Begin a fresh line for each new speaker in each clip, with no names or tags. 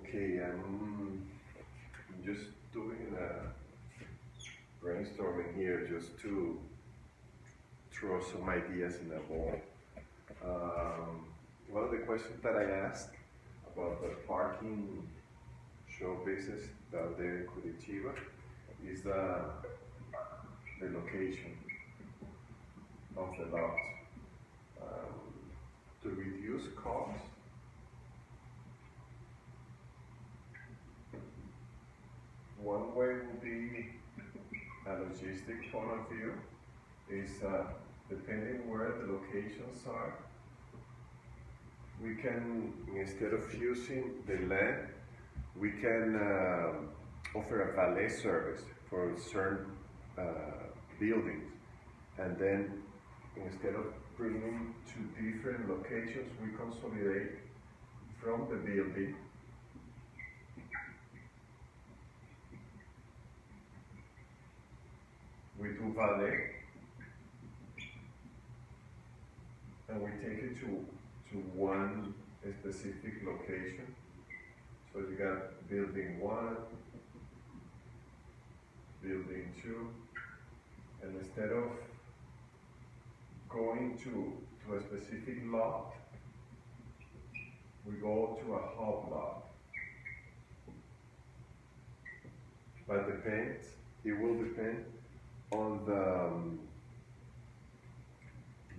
Okay, I'm just doing a brainstorming here just to throw some ideas in the bowl. One of the questions that I asked about the parking showcases down there in Curitiba is the location of the lot. To reduce costs, one way would be a logistic point of view is depending where the locations are, we can, instead of using the land, we can offer a valet service for certain buildings, and then instead of bringing to different locations, we consolidate from the building. We do valet, and we take it to one specific location. So you got building 1, building 2, and instead of going to a specific lot, we go to a hub lot. But it will depend on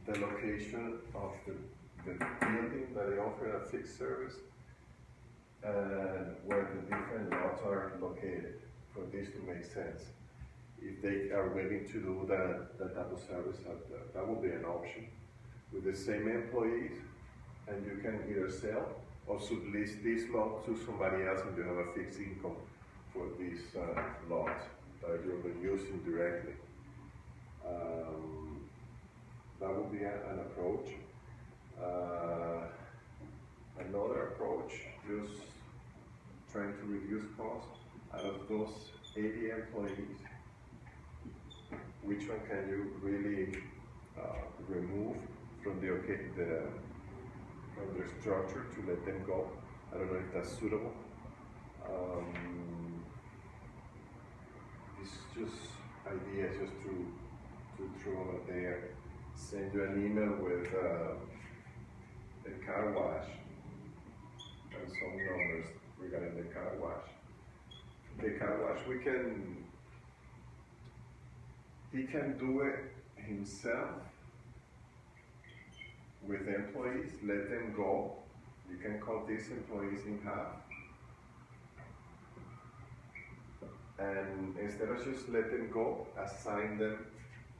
the location of the building that they offer a fixed service and where the different lots are located for this to make sense. If they are willing to do that type of service, that will be an option. With the same employees, and you can either sell or sublease this lot to somebody else and you have a fixed income for these lots that you're using directly. That would be an approach. Another approach, just trying to reduce costs. Out of those 80 employees, which one can you really remove from the structure to let them go? I don't know if that's suitable. It's just ideas just to throw out there. Send you an email with the car wash and some numbers regarding the car wash. The car wash, he can do it himself with employees, let them go. You can cut these employees in half. And instead of just let them go, assign them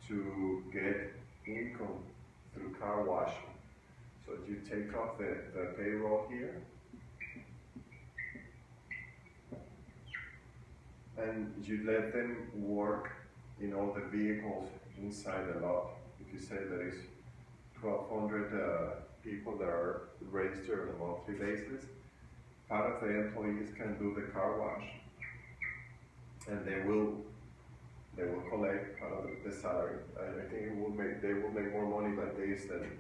to get income through car washing. So you take off the payroll here, and you let them work in all the vehicles inside the lot. If you say there is 1,200 people that are registered on a monthly basis, part of the employees can do the car wash, and they will collect part of the salary. I think they will make more money like this than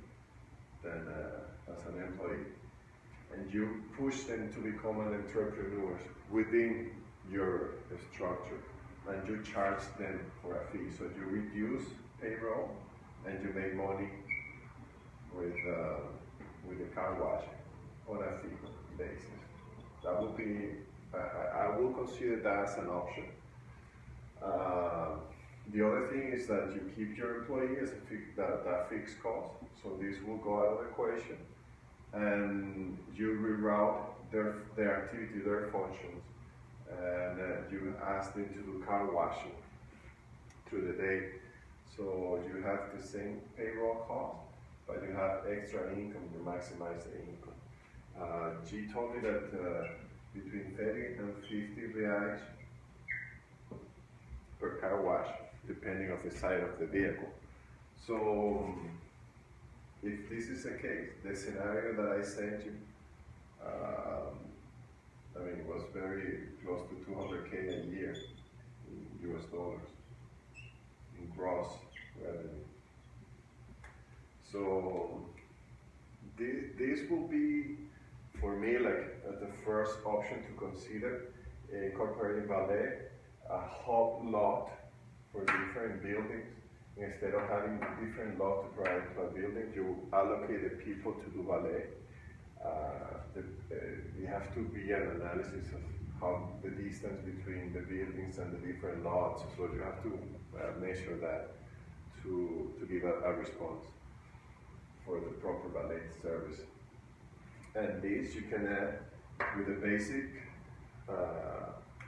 as an employee. And you push them to become an entrepreneurs within your structure, and you charge them for a fee. So you reduce payroll and you make money with the car washing on a fee basis. That would be, I will consider that as an option. The other thing is that you keep your employee as that fixed cost, so this will go out of the equation, and you reroute their activity, their functions, and you ask them to do car washing through the day. So you have the same payroll cost, but you have extra income, you maximize the income. G told me that between 30 and 50 reais per car wash, depending on the size of the vehicle. So if this is the case, the scenario that I sent you, it was very close to 200K a year in US dollars, in gross revenue. So this will be, for me, like at the first first option to consider, incorporating valet, a hub lot for different buildings. Instead of having different lots to provide to a building, you allocate the people to do valet. You have to be an analysis of how the distance between the buildings and the different lots, so you have to measure that to give a response for the proper valet service. And this you can add with the basic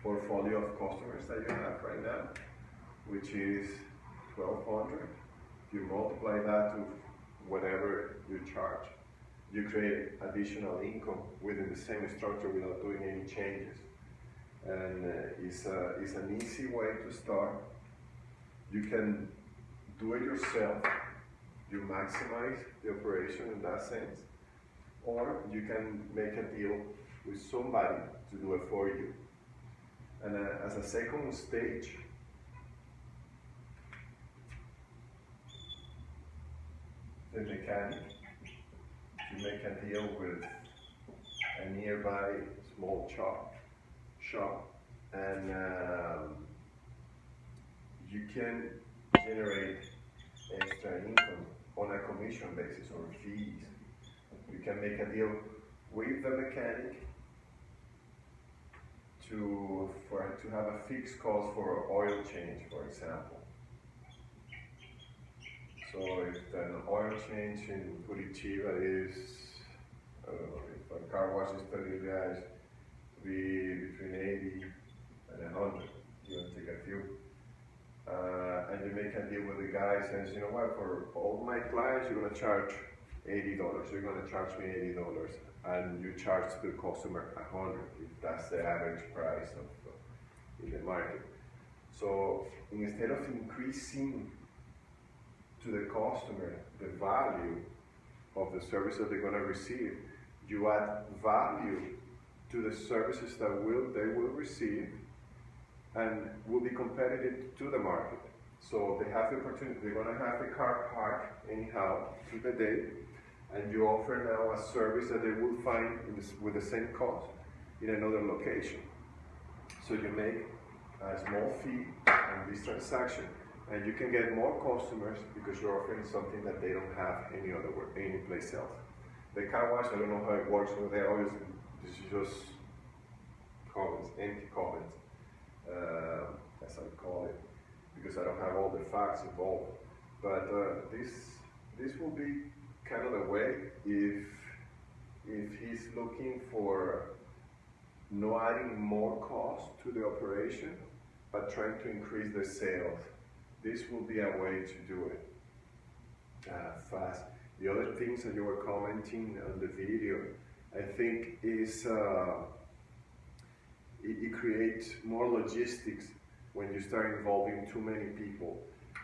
portfolio of customers that you have right now, which is 1,200. You multiply that to whatever you charge. You create additional income within the same structure without doing any changes. And it's an easy way to start. You can do it yourself. You maximize the operation in that sense. Or you can make a deal with somebody to do it for you. And as a second stage, the mechanic, you make a deal with a nearby small shop, and you can generate extra income on a commission basis or fees. You can make a deal with the mechanic to have a fixed cost for oil change, for example. So if an oil change in Curitiba is, I don't know, if a car wash is 30 reais, be between 80 and 100, you want to take a few. And you make a deal with the guy, says, you know what, for all my clients, you're going to charge $80. You're going to charge me $80, and you charge the customer 100 if that's the average price in the market. So instead of increasing to the customer the value of the service that they're going to receive, you add value to the services that they will receive and will be competitive to the market. So they have the opportunity, they're going to have the car parked anyhow through the day, and you offer now a service that they will find with the same cost in another location. So you make a small fee on this transaction, and you can get more customers because you're offering something that they don't have any place else. The car wash, I don't know how it works over there. Obviously, this is just comments, empty comments, as I call it, because I don't have all the facts involved. But this will be kind of the way if he's looking for not adding more cost to the operation, but trying to increase the sales. This will be a way to do it fast. The other things that you were commenting on the video, I think is it creates more logistics when you start involving too many people.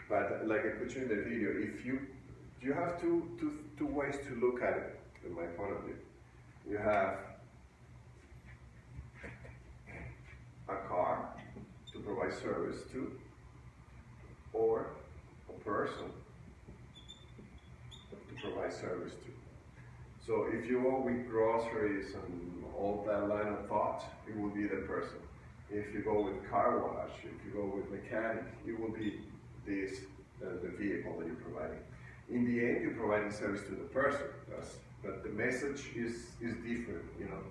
But like I put you in the video, if you have two ways to look at it, in my point of view. You have a car to provide service to, or a person to provide service to. So if you go with groceries and all that line of thought, it will be the person. If you go with car wash, if you go with mechanic, it will be the vehicle that you're providing. In the end, you're providing service to the person, but the message is different, you know.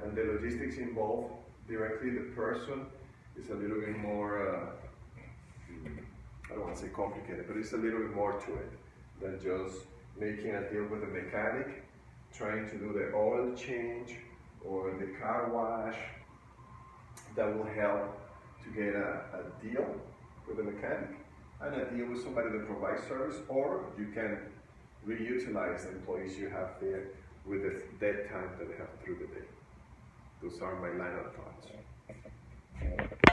And the logistics involved directly the person is a little bit more, I don't want to say complicated, but it's a little bit more to it than just making a deal with a mechanic, trying to do the oil change or the car wash. That will help to get a deal with a mechanic and a deal with somebody that provides service, or you can reutilize the employees you have there with the dead time that they have through the day. Those are my line of thoughts.